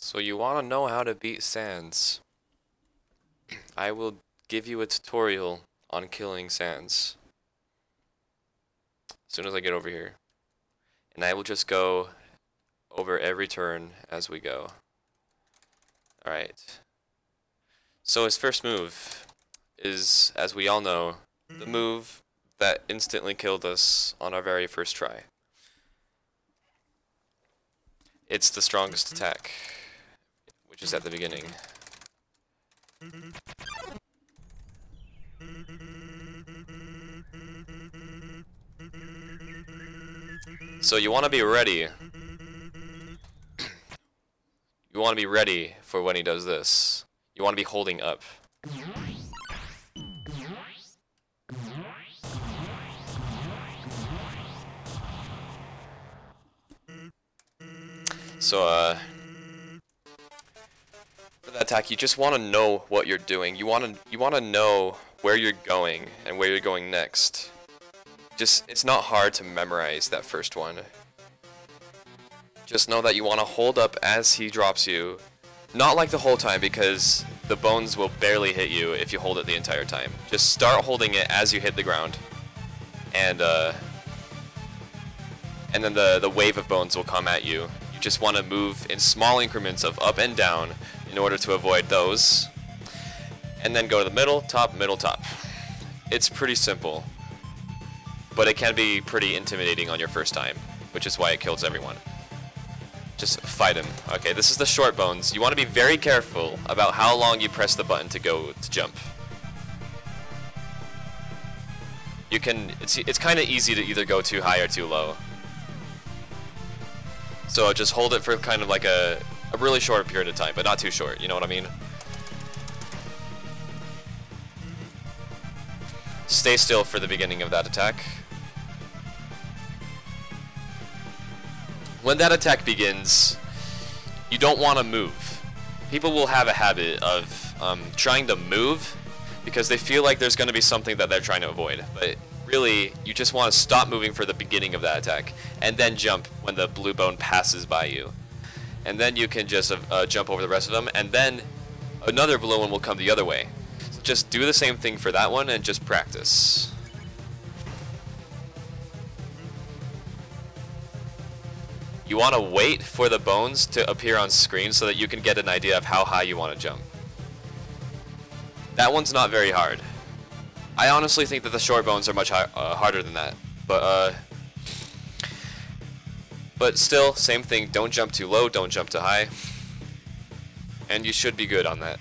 So you want to know how to beat Sans. I will give you a tutorial on killing Sans as soon as I get over here. And I will just go over every turn as we go. Alright. So his first move is, as we all know, the move that instantly killed us on our very first try. It's the strongest attack, which is at the beginning. So you want to be ready. You want to be ready for when he does this. You want to be holding up. So, for that attack, you just want to know what you're doing. You want to know where you're going and where you're going next. It's not hard to memorize that first one. Just know that you want to hold up as he drops you. Not like the whole time, because the bones will barely hit you if you hold it the entire time. Just start holding it as you hit the ground. And then the wave of bones will come at you. You just want to move in small increments of up and down in order to avoid those. And then go to the middle, top, middle, top. It's pretty simple. But it can be pretty intimidating on your first time, which is why it kills everyone. Just fight him. Okay, this is the short bones. You want to be very careful about how long you press the button to go to jump. You can, it's kind of easy to either go too high or too low. So just hold it for kind of like a really short period of time, but not too short, you know what I mean? Stay still for the beginning of that attack. When that attack begins, you don't want to move. People will have a habit of trying to move because they feel like there's going to be something that they're trying to avoid. But really, you just want to stop moving for the beginning of that attack and then jump when the blue bone passes by you. And then you can just jump over the rest of them, and then another blue one will come the other way. So just do the same thing for that one and just practice. You want to wait for the bones to appear on screen so that you can get an idea of how high you want to jump. That one's not very hard. I honestly think that the short bones are much harder than that. But still, same thing. Don't jump too low, don't jump too high. And you should be good on that.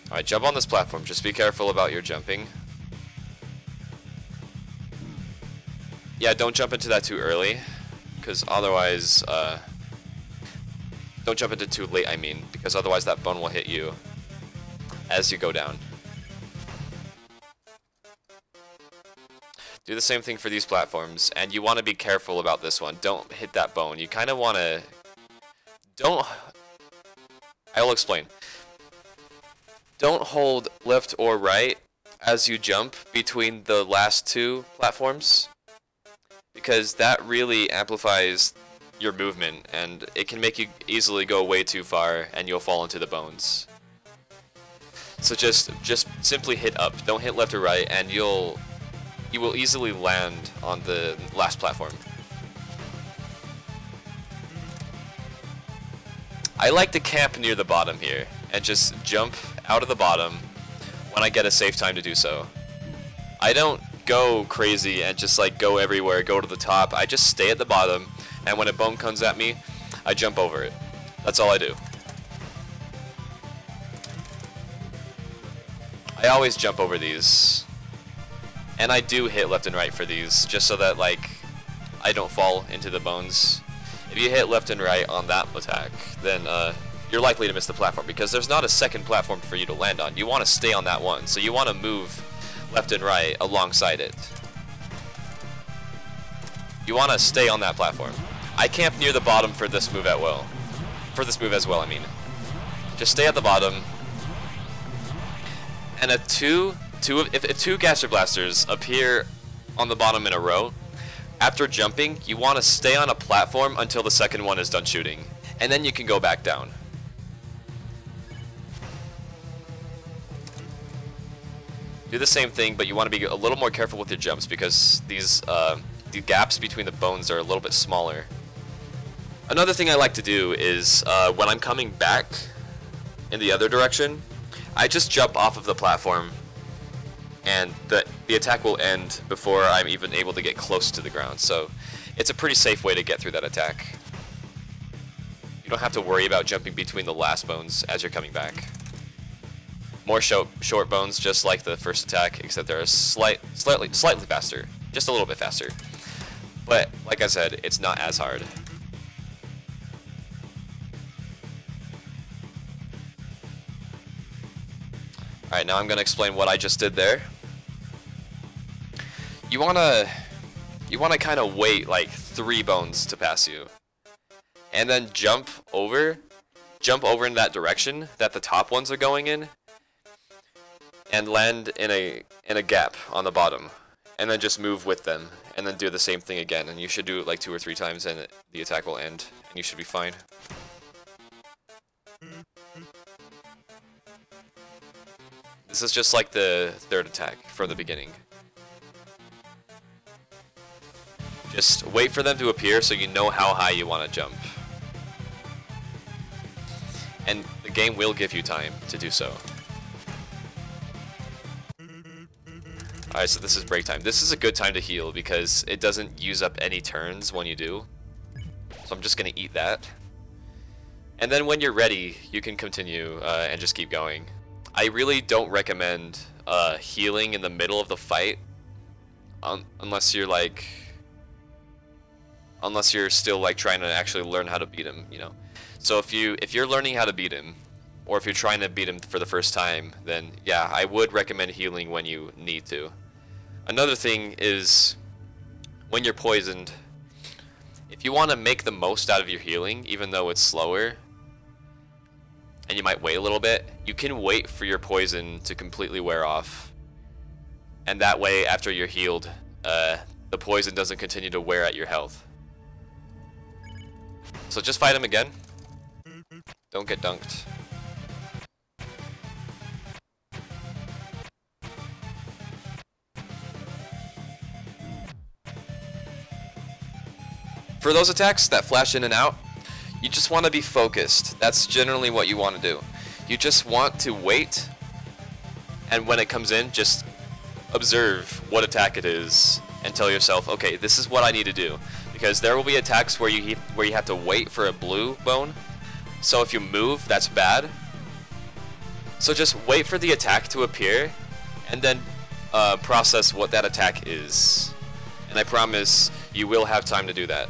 Alright, jump on this platform. Just be careful about your jumping. Yeah, don't jump into that too early, because otherwise, don't jump into too late, I mean, because otherwise that bone will hit you as you go down. Do the same thing for these platforms, and you want to be careful about this one. Don't hit that bone. You kind of want to... I will explain. Don't hold left or right as you jump between the last two platforms, because that really amplifies your movement, and it can make you easily go way too far, and you'll fall into the bones. So just simply hit up. Don't hit left or right, and you will easily land on the last platform. I like to camp near the bottom here, and just jump out of the bottom when I get a safe time to do so. I don't go crazy and just like go everywhere, go to the top. I just stay at the bottom, and when a bone comes at me, I jump over it. That's all I do. I always jump over these, and I do hit left and right for these, just so that like I don't fall into the bones. If you hit left and right on that attack, then you're likely to miss the platform, because there's not a second platform for you to land on. You want to stay on that one, so you want to move left and right alongside it. You want to stay on that platform. I camp near the bottom for this move as well. I mean. Just stay at the bottom. And if two gaster blasters appear on the bottom in a row, after jumping, you want to stay on a platform until the second one is done shooting, and then you can go back down. Do the same thing, but you want to be a little more careful with your jumps because these the gaps between the bones are a little bit smaller. Another thing I like to do is when I'm coming back in the other direction, I just jump off of the platform, and the attack will end before I'm even able to get close to the ground. So it's a pretty safe way to get through that attack. You don't have to worry about jumping between the last bones as you're coming back. More short bones, just like the first attack, except they're slightly faster, just a little bit faster. But like I said, it's not as hard. Alright, now I'm going to explain what I just did there. You wanna kind of wait like 3 bones to pass you, and then jump over in that direction that the top ones are going in, and land in a gap on the bottom, and then just move with them, and then do the same thing again. And you should do it like 2 or 3 times, and the attack will end, and you should be fine. This is just like the third attack from the beginning. Just wait for them to appear so you know how high you want to jump. And the game will give you time to do so. Alright, so this is break time. This is a good time to heal because it doesn't use up any turns when you do. So I'm just going to eat that. And then when you're ready, you can continue and just keep going. I really don't recommend healing in the middle of the fight unless you're like... Unless you're still like trying to actually learn how to beat him, you know. So if you're learning how to beat him, or if you're trying to beat him for the first time, then yeah, I would recommend healing when you need to. Another thing is when you're poisoned, if you want to make the most out of your healing, even though it's slower, and you might wait a little bit, you can wait for your poison to completely wear off. And that way, after you're healed, the poison doesn't continue to wear at your health. So just fight him again. Don't get dunked. For those attacks that flash in and out, you just want to be focused. That's generally what you want to do. You just want to wait, and when it comes in, just observe what attack it is and tell yourself, okay, this is what I need to do. Because there will be attacks where you have to wait for a blue bone. So if you move, that's bad. So just wait for the attack to appear, and then process what that attack is. And I promise you will have time to do that.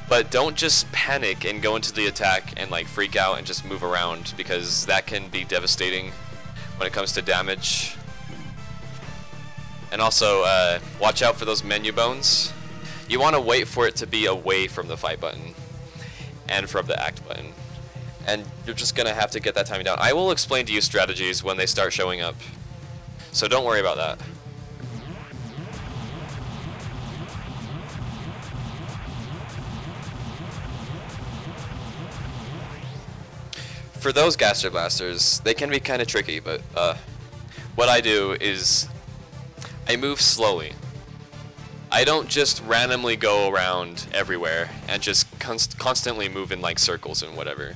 But don't just panic and go into the attack and like freak out and just move around, because that can be devastating when it comes to damage. And also, watch out for those menu bones. You want to wait for it to be away from the fight button and from the act button. And you're just going to have to get that timing down. I will explain to you strategies when they start showing up, so don't worry about that. For those Gaster Blasters, they can be kind of tricky, but what I do is I move slowly. I don't just randomly go around everywhere and just constantly move in like circles and whatever.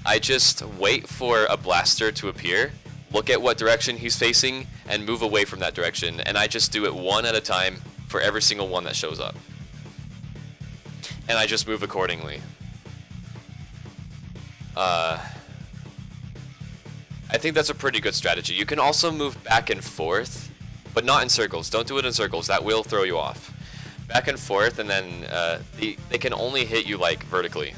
I just wait for a blaster to appear, look at what direction he's facing, and move away from that direction. And I just do it one at a time for every single one that shows up. And I just move accordingly. I think that's a pretty good strategy. You can also move back and forth, but not in circles. Don't do it in circles. That will throw you off. Back and forth, and then they can only hit you like vertically.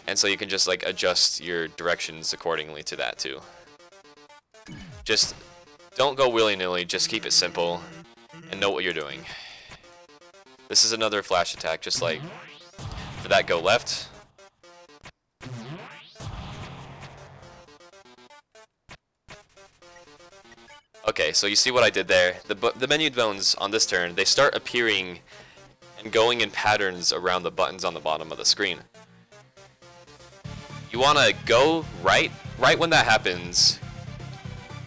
And so you can just like adjust your directions accordingly to that too. Just don't go willy-nilly. Just keep it simple and know what you're doing. This is another flash attack, just like for that go left. Okay, so you see what I did there. The menu bones on this turn, they start appearing and going in patterns around the buttons on the bottom of the screen. You want to go right when that happens.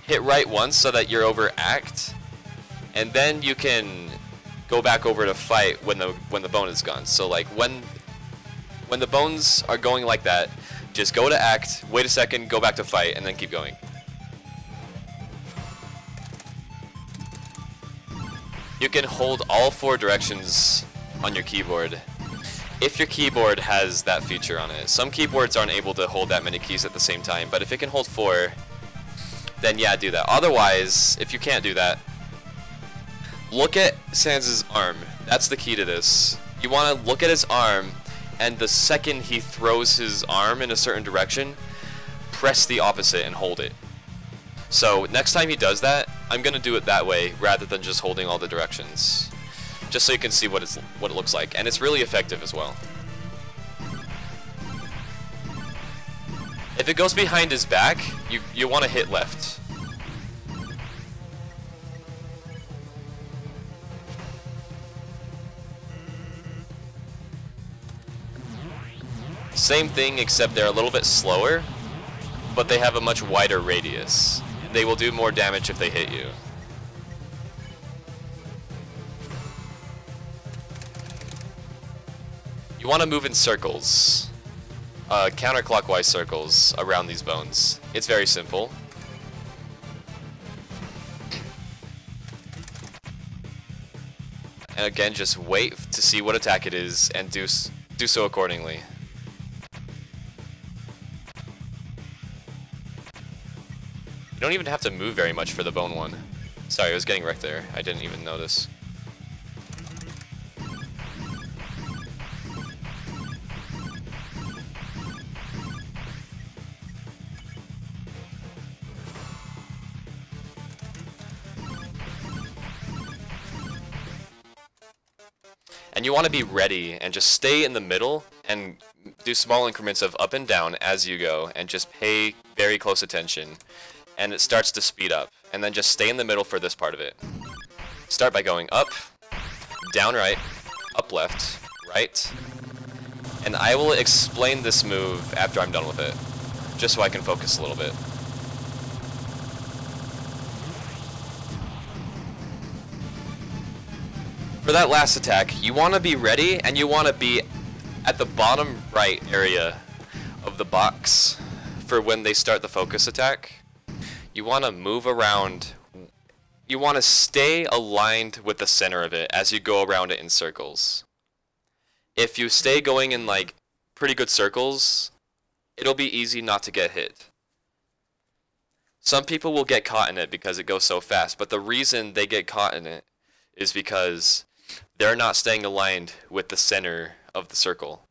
Hit right once so that you're over act, and then you can go back over to fight when the bone is gone. So like when the bones are going like that, just go to act, wait a second, go back to fight, and then keep going. You can hold all 4 directions on your keyboard if your keyboard has that feature on it. Some keyboards aren't able to hold that many keys at the same time, but if it can hold 4, then yeah, do that. Otherwise, if you can't do that, look at Sans' arm. That's the key to this. You want to look at his arm, and the second he throws his arm in a certain direction, press the opposite and hold it. So next time he does that, I'm going to do it that way rather than just holding all the directions. Just so you can see what it looks like. And it's really effective as well. If it goes behind his back, you want to hit left. Same thing, except they're a little bit slower, but they have a much wider radius. They will do more damage if they hit you. You want to move in circles, counterclockwise circles around these bones. It's very simple. And again, just wait to see what attack it is and do so accordingly. You don't even have to move very much for the bone one. Sorry, I was getting wrecked there. I didn't even notice. And you want to be ready and just stay in the middle and do small increments of up and down as you go and just pay very close attention. And it starts to speed up. And then just stay in the middle for this part of it. Start by going up, down right, up left, right. And I will explain this move after I'm done with it, just so I can focus a little bit. For that last attack, you want to be ready, and you want to be at the bottom right area of the box for when they start the focus attack. You want to move around. You want to stay aligned with the center of it as you go around it in circles. If you stay going in like pretty good circles, it'll be easy not to get hit. Some people will get caught in it because it goes so fast, but the reason they get caught in it is because they're not staying aligned with the center of the circle.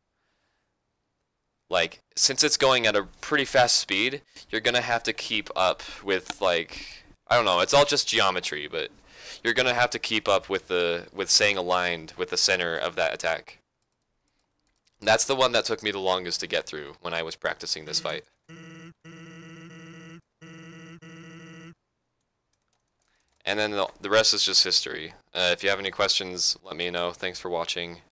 Like, since it's going at a pretty fast speed, you're gonna have to keep up with, like, I don't know, it's all just geometry, but you're gonna have to keep up with staying aligned with the center of that attack. That's the one that took me the longest to get through when I was practicing this fight. And then the rest is just history. If you have any questions, let me know. Thanks for watching.